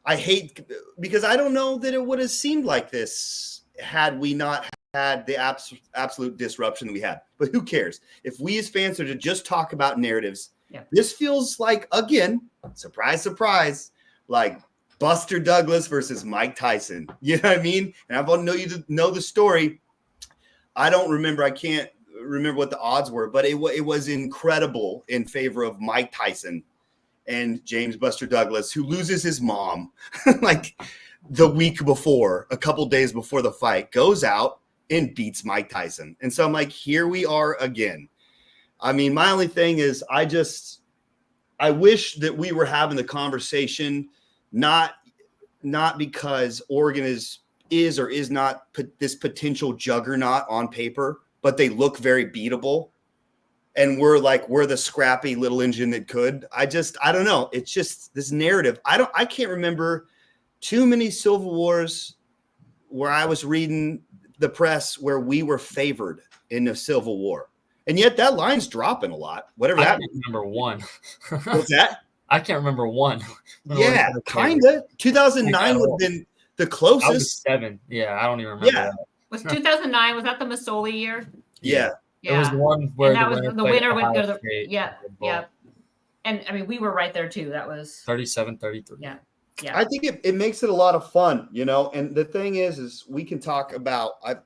I don't know that it would have seemed like this had we not had the absolute disruption that we had. But who cares? If we as fans are to just talk about narratives, this feels like, again, surprise, surprise, like Buster Douglas versus Mike Tyson. You know what I mean? And I want to know you to know the story. I can't remember what the odds were, but it was incredible in favor of Mike Tyson and James Buster Douglas, who loses his mom like the week before, a couple days before the fight, goes out and beats Mike Tyson. And so I'm like, here we are again. I mean, my only thing is, I wish that we were having the conversation, not because Oregon is or is not this potential juggernaut on paper, but they look very beatable. And we're the scrappy little engine that could. I don't know. It's just this narrative. I can't remember too many Civil Wars where I was reading the press where we were favored in the Civil War. And yet that line's dropping a lot. Whatever I that can't remember one. What's that? I can't remember one. Yeah, kind of. 2009 would have been the closest. I was 7. Yeah, I don't even remember. Yeah. That. Was 2009? Was that the Masoli year? Yeah. It was the one where and that was the winner would go to the State, yeah. And I mean, we were right there too. That was 37-33. Yeah. Yeah. I think it makes it a lot of fun, you know. And the thing is we can talk about. I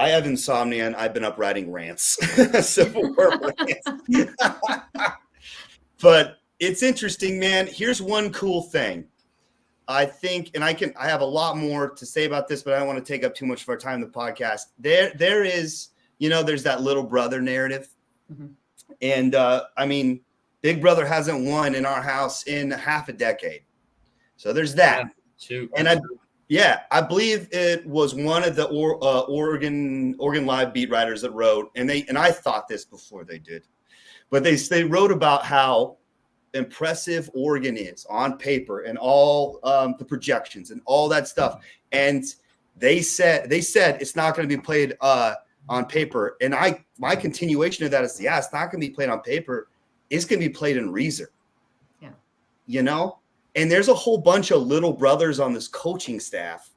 have insomnia and I've been up writing rants, Civil War rants. But it's interesting, man. Here's one cool thing. I think, and I have a lot more to say about this, but I don't want to take up too much of our time in the podcast. There is, you know, there's that little brother narrative. Mm-hmm. And I mean, Big Brother hasn't won in our house in half a decade. So there's that. Yeah, shoot. And I believe it was one of the Oregon Live beat writers that wrote, and I thought this before they did, but they wrote about how impressive Oregon is on paper and all the projections and all that stuff. And they said it's not going to be played on paper. And my continuation of that is, yeah, it's not going to be played on paper. It's going to be played in Reeser. Yeah. You know? And there's a whole bunch of little brothers on this coaching staff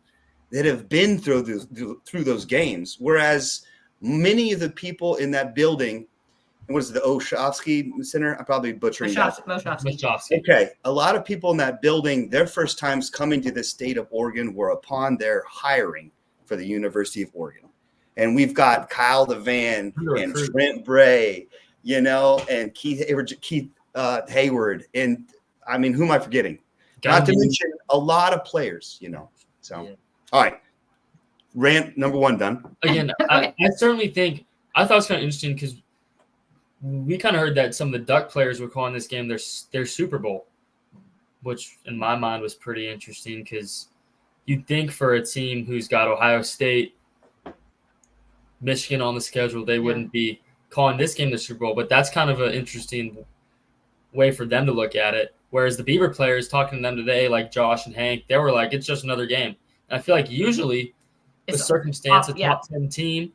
that have been through those games. Whereas many of the people in that building, what is it, the Oshovsky Center? I'm probably butchering that. Moshovsky. Okay. A lot of people in that building, their first times coming to the state of Oregon were upon their hiring for the University of Oregon. And we've got Kyle DeVan and Trent Bray, you know, and Keith Hayward. And I mean, who am I forgetting? Not to mention a lot of players, you know. So, yeah. All right. Rant number 1 done. Again, I certainly think I thought it was kind of interesting because we kind of heard that some of the Duck players were calling this game their Super Bowl, which in my mind was pretty interesting because you'd think for a team who's got Ohio State, Michigan on the schedule, they wouldn't be calling this game the Super Bowl, but that's kind of an interesting way for them to look at it. Whereas the Beaver players, talking to them today, like Josh and Hank, they were like, it's just another game. And I feel like usually the circumstance, a top 10 team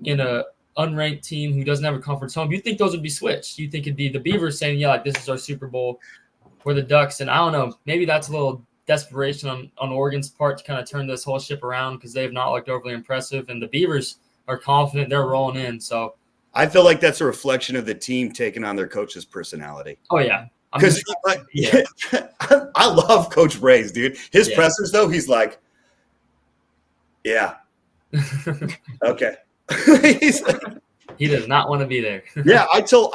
in a unranked team who doesn't have a conference home, you think those would be switched. You think it'd be the Beavers saying, yeah, like this is our Super Bowl for the Ducks. And I don't know, maybe that's a little desperation on Oregon's part to kind of turn this whole ship around because they have not looked overly impressive. And the Beavers are confident they're rolling in. So I feel like that's a reflection of the team taking on their coach's personality. Oh, yeah. Because I love Coach Bray's, dude. His pressers, though, he's like, yeah. Okay. He does not want to be there. Yeah, I don't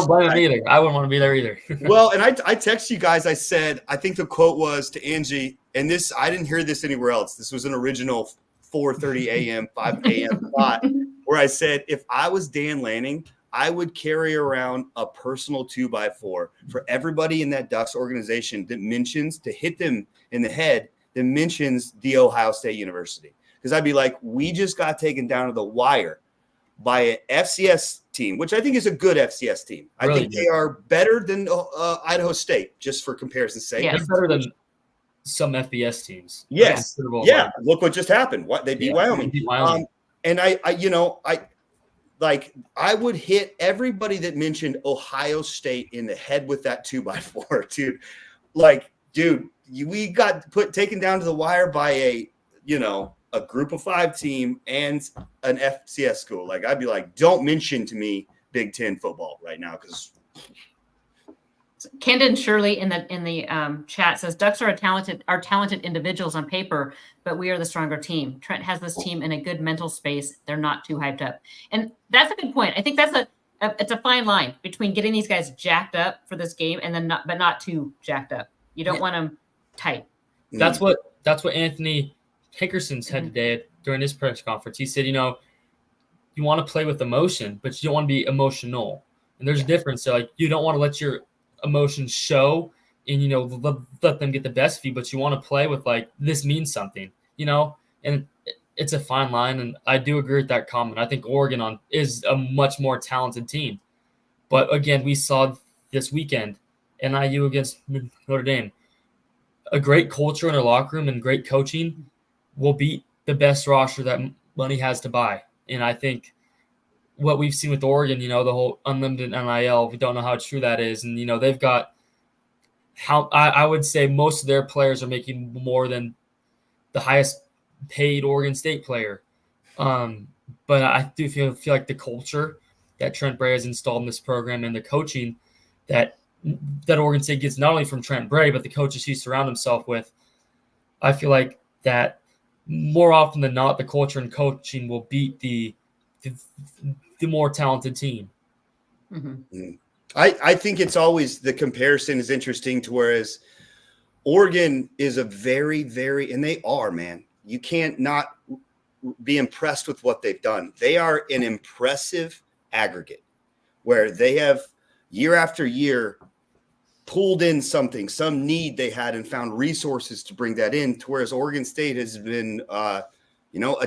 blame him either. I wouldn't want to be there either. Well, and I text you guys, I said, I think the quote was to Angie, and this, I didn't hear this anywhere else. This was an original 4:30 a.m., 5 a.m. thought where I said, if I was Dan Lanning, I would carry around a personal 2x4 for everybody in that Ducks organization that mentions, to hit them in the head, that mentions the Ohio State University. Because I'd be like, we just got taken down to the wire by an FCS team, which I think is a good FCS team. I think they are better than Idaho State, just for comparison's sake. Yeah, they're better than some FBS teams. Yes. Yeah. Look what just happened. They beat Wyoming. And I would hit everybody that mentioned Ohio State in the head with that 2x4, dude. Like, dude, we got taken down to the wire by a group of 5 team and an FCS school. Like, I'd be like, don't mention to me Big Ten football right now, because Kendon Shirley in the chat says Ducks are talented individuals on paper, but we are the stronger team. Trent has this team in a good mental space. They're not too hyped up, and that's a good point. I think it's a fine line between getting these guys jacked up for this game and then not too jacked up. You don't want them tight. That's what Anthony Hickerson said today during his press conference. He said, you want to play with emotion, but you don't want to be emotional. And there's a difference. So, like, you don't want to let your emotions show and, let them get the best of you, but you want to play with, like, this means something, and it's a fine line. And I do agree with that comment. I think Oregon is a much more talented team. But again, we saw this weekend, NIU against Notre Dame, a great culture in their locker room and great coaching will beat the best roster that money has to buy. And I think what we've seen with Oregon, the whole unlimited NIL, we don't know how true that is. And, they've got I would say most of their players are making more than the highest paid Oregon State player. But I do feel like the culture that Trent Bray has installed in this program and the coaching that that Oregon State gets not only from Trent Bray, but the coaches he surrounds himself with. I feel like that more often than not, the culture and coaching will beat the more talented team. Mm-hmm. I think it's always the comparison is interesting to whereas Oregon is a very, very, and they are, man, you can't not be impressed with what they've done. They are an impressive aggregate where they have year after year pulled in something, some need they had and found resources to bring that in, to whereas Oregon State has been, a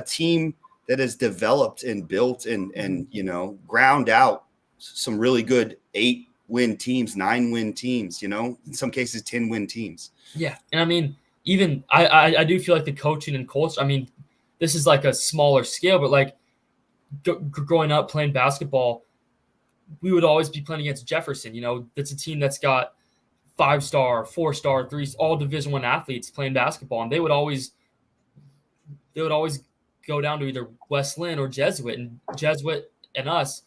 team that has developed and built and ground out some really good 8-win teams, 9-win teams, in some cases 10-win teams. Yeah. And I mean, even I do feel like the coaching and culture, I mean, this is like a smaller scale, but like growing up playing basketball, we would always be playing against Jefferson. That's a team that's got 5-star, 4-star, 3, all Division I athletes playing basketball, and they would always go down to either West Lynn or Jesuit, and Jesuit and us,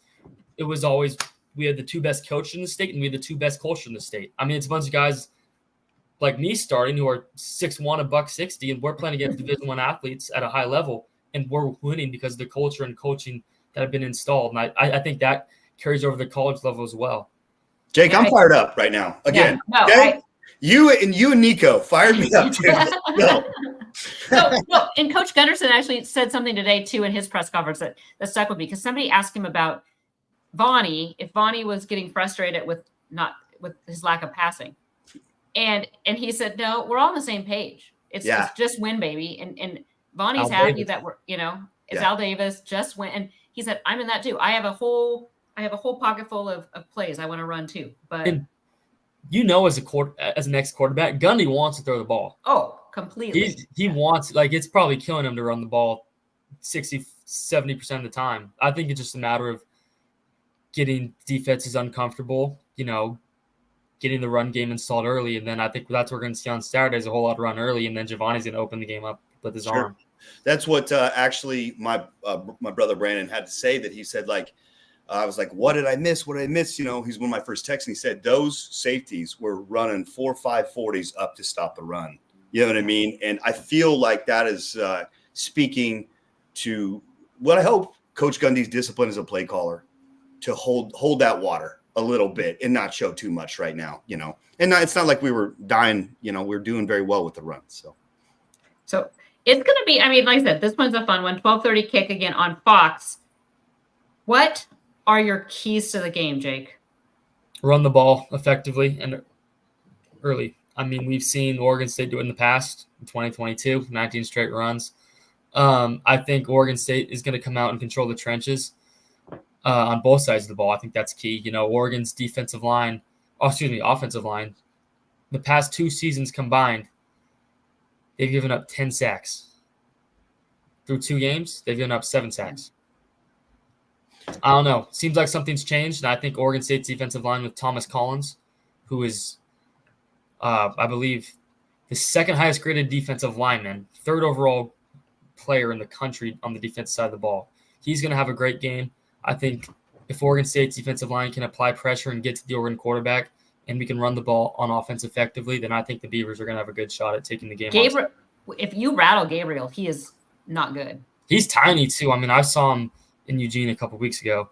it was always we had the 2 best coaches in the state, and we had the 2 best culture in the state. I mean, it's a bunch of guys like me starting who are 6'1", $160, and we're playing against Division I athletes at a high level, and we're winning because of the culture and coaching that have been installed. And I think that carries over the college level as well. Jake, I'm fired up right now. Again, yeah, okay? You and Nico fired me up. No. No, and Coach Gunderson actually said something today too in his press conference that stuck with me, because somebody asked him about Vonnie, if Vonnie was getting frustrated with his lack of passing, and he said, no, we're all on the same page. It's just win, baby, and Vonnie's Al happy Davis. that we're it's Al Davis, just win, and he said, I'm in that too. I have a whole pocket full of plays I want to run too, but. And as an ex-quarterback, Gundy wants to throw the ball. Oh, completely. He wants, like, it's probably killing him to run the ball 60, 70% of the time. I think it's just a matter of getting defenses uncomfortable, getting the run game installed early. And then I think that's what we're going to see on Saturday is a whole lot of run early. And then Giovanni's going to open the game up with his arm. That's what actually my brother Brandon had to say, that he said, like, I was like, what did I miss? What did I miss? He's one of my first texts. And he said those safeties were running 4.5 40s up to stop the run. You know what I mean? And I feel like that is speaking to what I hope Coach Gundy's discipline as a play caller, to hold that water a little bit and not show too much right now, And it's not like we were dying, we're doing very well with the run. So it's going to be, I mean, like I said, this one's a fun one. 12:30 kick again on Fox. What are your keys to the game, Jake? Run the ball effectively and early. I mean, we've seen Oregon State do it in the past, in 2022, 19 straight runs. I think Oregon State is going to come out and control the trenches on both sides of the ball. I think that's key. Oregon's offensive line, the past 2 seasons combined, they've given up 10 sacks. Through 2 games, they've given up 7 sacks. I don't know. Seems like something's changed, and I think Oregon State's defensive line with Thomas Collins, who is, I believe, the 2nd highest graded defensive lineman, 3rd overall player in the country on the defensive side of the ball. He's going to have a great game. I think if Oregon State's defensive line can apply pressure and get to the Oregon quarterback, and we can run the ball on offense effectively, then I think the Beavers are going to have a good shot at taking the game. Gabriel, if you rattle Gabriel, he is not good. He's tiny too. I mean, I saw him in Eugene a couple weeks ago.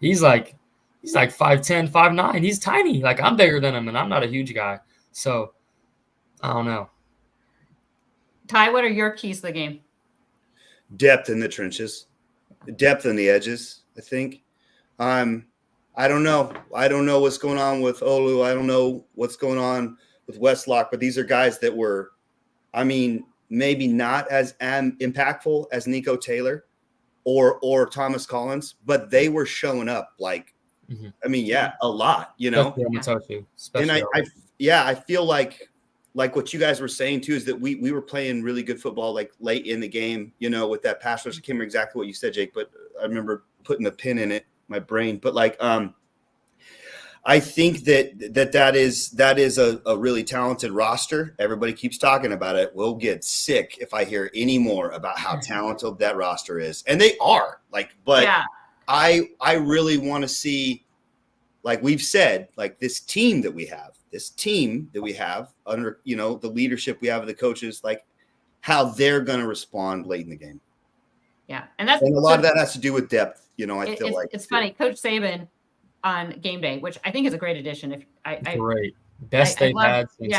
He's like 5'10", 5'9". He's tiny. Like, I'm bigger than him, and I'm not a huge guy. So I don't know. Ty, what are your keys to the game? Depth in the trenches, depth in the edges, I think. I don't know. I don't know what's going on with Olu. I don't know what's going on with Westlock, but these are guys that were, maybe not as impactful as Nico Taylor or Thomas Collins, but they were showing up like, a lot, And I feel like what you guys were saying too, is that we were playing really good football, like late in the game, with that pass rush. I can't remember exactly what you said, Jake, but I remember putting a pin in it, my brain. But I think that is a really talented roster. Everybody keeps talking about it. We'll get sick if I hear any more about how talented that roster is. And they are, I really want to see like we've said, like this team that we have under, the leadership we have of the coaches, like how they're going to respond late in the game. Yeah. And a lot of that has to do with depth. I feel like it's funny. Coach Saban on game day, which I think is a great addition. Great. Best they've had since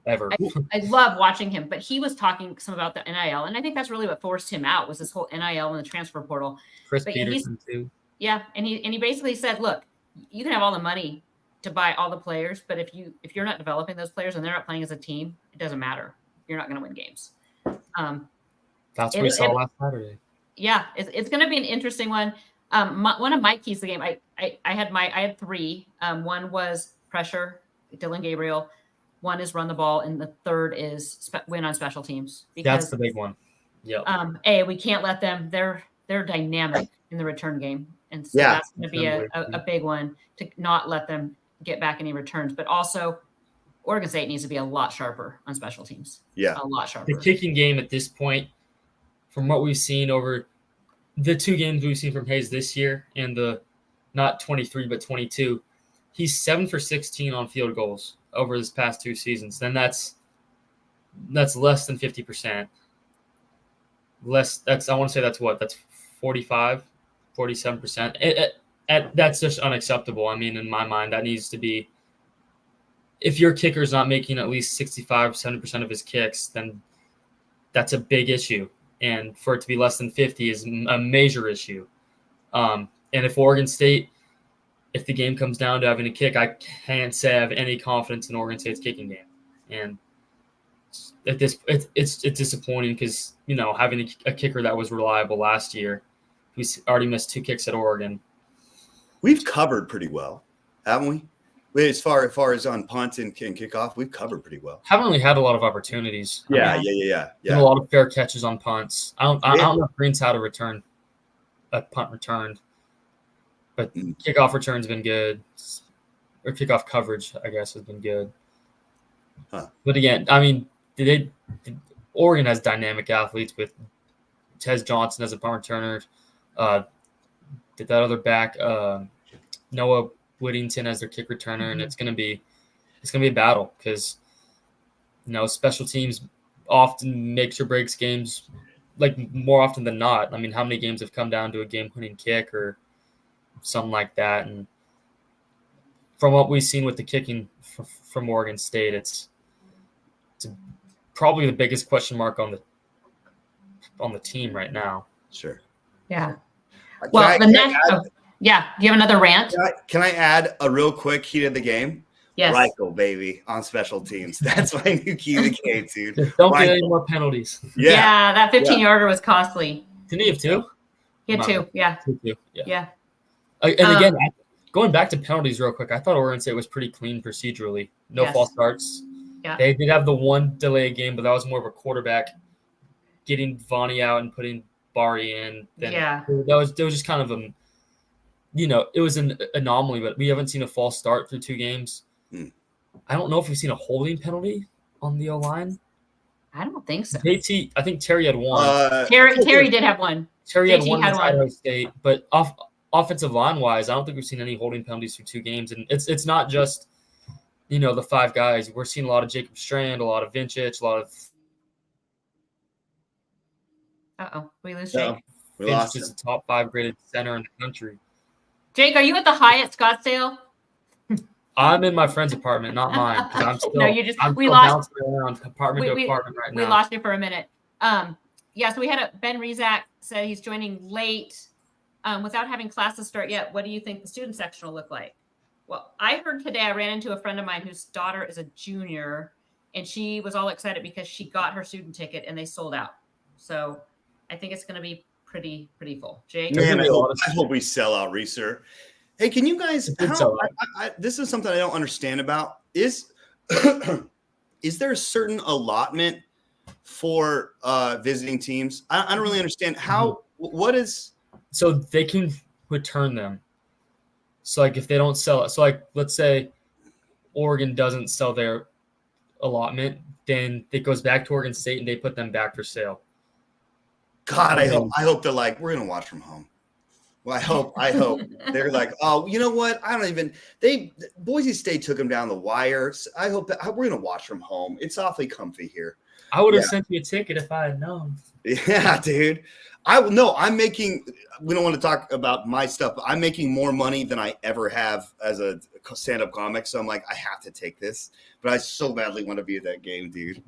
ever. I love watching him, but he was talking some about the NIL. And I think that's really what forced him out was this whole NIL and the transfer portal. Chris Peterson too. Yeah. And he basically said, look, you can have all the money to buy all the players, but if you're not developing those players and they're not playing as a team, it doesn't matter. You're not going to win games. That's what we saw last Saturday. Yeah, it's going to be an interesting one. One of my keys to the game, I had three. One was pressure, Dylan Gabriel. One is run the ball, and the third is win on special teams. Because, that's the big one. Yeah. We can't let them. They're dynamic in the return game, and so that's going to be a big one to not let them get back any returns. But also, Oregon State needs to be a lot sharper on special teams. Yeah, a lot sharper. The kicking game at this point, from what we've seen over the 2 games we've seen from Hayes this year and the not 23 but 22, he's 7 for 16 on field goals over his past 2 seasons. Then that's less than 50%. I want to say that's 45, 47%. That's just unacceptable. I mean, in my mind, that needs to be, if your kicker's not making at least 65, 70% of his kicks, then that's a big issue. And for it to be less than 50 is a major issue. And if Oregon State, if the game comes down to having a kick, I can't say I have any confidence in Oregon State's kicking game. And it's disappointing because, having a kicker that was reliable last year, who's already missed 2 kicks at Oregon. We've covered pretty well, haven't we? As far as on punt and kickoff, we've covered pretty well. Haven't really had a lot of opportunities. Yeah. A lot of fair catches on punts. I don't know if Green's had a punt returned, but kickoff return's been good, or kickoff coverage, I guess, has been good. Huh. But again, I mean, Oregon has dynamic athletes with Tez Johnson as a punt returner. Did that other back, Noah Whittington as their kick returner, and it's gonna be a battle because special teams often makes or breaks games, like more often than not. I mean, how many games have come down to a game-winning kick or something like that? And from what we've seen with the kicking from Oregon State, it's probably the biggest question mark on the team right now. Sure. Yeah. Well, the next. Yeah. Do you have another rant? Can I add a real quick key to the game? Yes. Reichel, baby, on special teams. That's my new key to the game, dude. Don't get any more penalties. Yeah, that 15-yarder was costly. Didn't he have 2? He had 2, yeah. 2, Yeah. And again, going back to penalties real quick, I thought Oregon State was pretty clean procedurally. No false starts. Yeah. They did have the one delay game, but that was more of a quarterback getting Vonnie out and putting Bari in. That was just kind of it was an anomaly, but we haven't seen a false start through 2 games. I don't know if we've seen a holding penalty on the O-line. I don't think so. JT, I think Terry had one. Terry did have one. Terry had one against Idaho State, but offensive line-wise, I don't think we've seen any holding penalties through 2 games. And it's not just, the 5 guys. We're seeing a lot of Jacob Strand, a lot of Vincic, a lot of we lose Jake. Vincic is the top 5 graded center in the country. Jake, are you at the Hyatt Scottsdale? I'm in my friend's apartment, not mine. I'm still, we lost bouncing around apartment to apartment right now. We lost you for a minute. So we had Ben Rezak said he's joining late without having classes start yet. What do you think the student section will look like? Well, I heard today, I ran into a friend of mine whose daughter is a junior, and she was all excited because she got her student ticket and they sold out. So I think it's going to be pretty full. Jake? Man, I hope we sell out, Reeser. Hey, can you guys? This is something I don't understand about. Is there a certain allotment for visiting teams? I don't really understand how. What is? So they can return them. So like if they don't sell it, so like let's say Oregon doesn't sell their allotment, then it goes back to Oregon State and they put them back for sale. God, I hope they're like, we're gonna watch from home. Well, I hope they're like, oh, you know what? Boise State took them down the wire. So I hope that we're gonna watch from home. It's awfully comfy here. I would have sent you a ticket if I had known. Yeah, dude. I'm making. We don't want to talk about my stuff, but I'm making more money than I ever have as a stand-up comic. So I'm like, I have to take this, but I so badly want to be at that game, dude.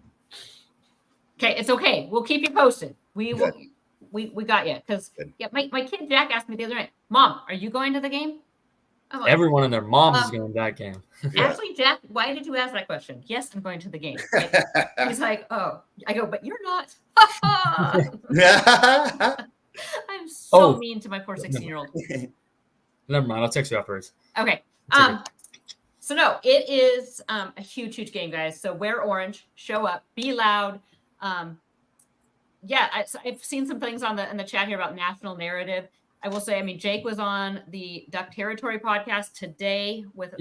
Okay, it's okay. We'll keep you posted. We got you because my kid Jack asked me the other night, Mom, are you going to the game? Like, everyone and their moms is going to that game. Actually, Jack, why did you ask that question? Yes, I'm going to the game. He's like, oh, I go, but you're not. I'm so mean to my poor 16-year-old. Never mind. I'll text you afterwards. Okay. So no, it is a huge game, guys. So wear orange, show up, be loud. I've seen some things in the chat here about national narrative. I will say, I mean, Jake was on the Duck Territory podcast today with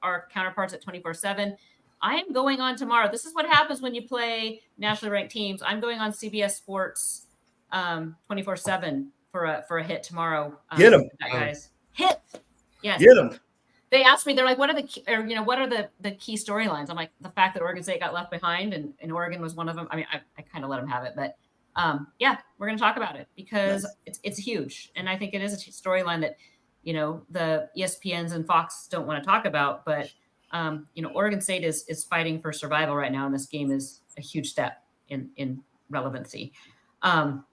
our counterparts at 24/7. I am going on tomorrow. This is what happens when you play nationally ranked teams. I'm going on CBS Sports 24/7 for a hit tomorrow. Get them, guys. Hit. Yes. Get them. They asked me, they're like, what are the key storylines? I'm like, the fact that Oregon State got left behind and Oregon was one of them. I mean, I kind of let them have it, but we're going to talk about it because it's huge. And I think it is a storyline that, the ESPNs and Fox don't want to talk about, but Oregon State is fighting for survival right now. And this game is a huge step in relevancy. So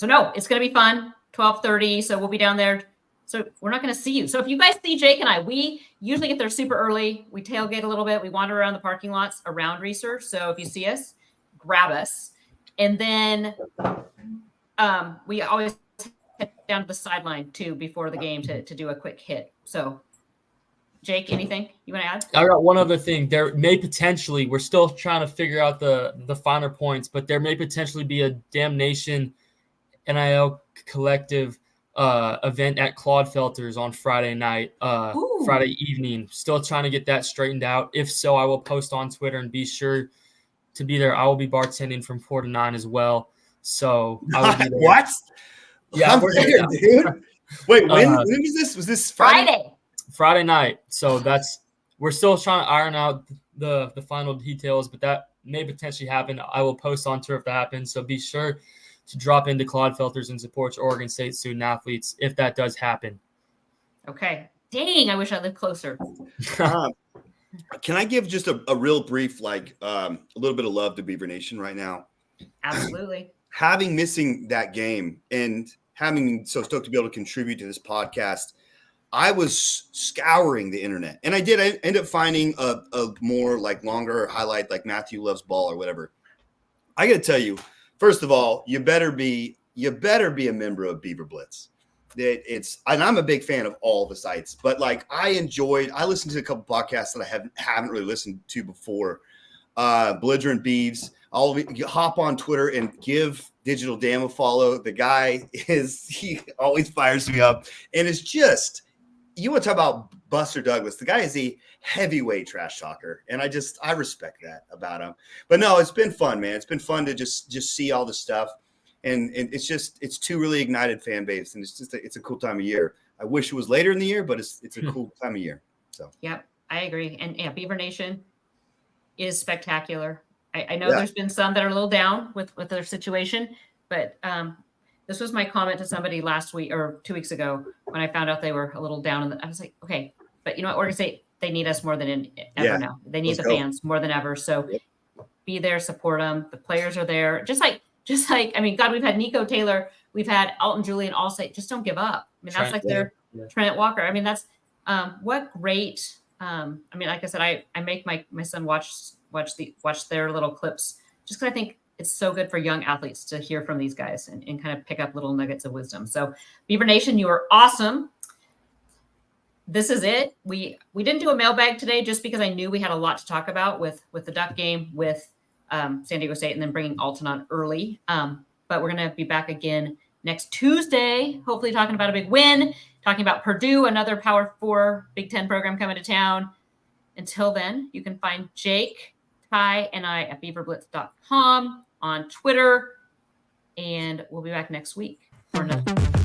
no, it's going to be fun. 12:30. So we'll be down there. So we're not going to see you. So if you guys see Jake and I, we usually get there super early. We tailgate a little bit. We wander around the parking lots around Research. So if you see us, grab us. And then we always head down to the sideline too before the game to do a quick hit. So Jake, anything you want to add? I got one other thing. There may potentially, we're still trying to figure out the finer points, but there may potentially be a Damnation NIL collective event at Claude Felter's on Friday night, Friday evening. Still trying to get that straightened out. If so, I will post on Twitter and be sure to be there. I will be bartending from 4 to 9 as well. So I will be there. What? Yeah, I'm there, dude. Wait, when was this? Was this Friday? Friday night. So we're still trying to iron out the final details, but that may potentially happen. I will post on Twitter if that happens. So be sure to drop into Claude Felter's and support your Oregon State student athletes if that does happen. Okay. Dang, I wish I lived closer. Can I give just a real brief, a little bit of love to Beaver Nation right now? Absolutely. Missing that game and having so stoked to be able to contribute to this podcast, I was scouring the internet, and I end up finding a more longer highlight, like Matthew Loves Ball or whatever. I got to tell you, first of all, you better be a member of BeaverBlitz. And I'm a big fan of all the sites, but I listened to a couple podcasts that I haven't really listened to before. Belligerent Beeves. I'll hop on Twitter and give Digital Dam a follow. The guy he always fires me up, and it's just, you want to talk about Buster Douglas. The guy is a heavyweight trash talker, and I respect that about him. But no, it's been fun, man. It's been fun to just see all the stuff. And it's two really ignited fan base, and it's a cool time of year. I wish it was later in the year, but it's a cool time of year. So yep, I agree. And Beaver Nation is spectacular. I know there's been some that are a little down with their situation, but this was my comment to somebody last week or 2 weeks ago when I found out they were a little down. And I was like, okay, but you know what, Oregon State, they need us more than ever now. They need fans more than ever. So be there, support them. The players are there. Just like, I mean, God, we've had Nico Taylor, we've had Alton Julian, all say, just don't give up. I mean, that's their Trent Walker. I mean, that's what great. I mean, like I said, I make my son watch their little clips just because I think it's so good for young athletes to hear from these guys and kind of pick up little nuggets of wisdom. So Beaver Nation, you are awesome. This is it. We didn't do a mailbag today just because I knew we had a lot to talk about with the Duck game, with San Diego State, and then bringing Alton on early. But we're going to be back again next Tuesday, hopefully talking about a big win, talking about Purdue, another Power 4 Big Ten program coming to town. Until then, you can find Jake, Ty, and I at BeaverBlitz.com on Twitter, and we'll be back next week for another.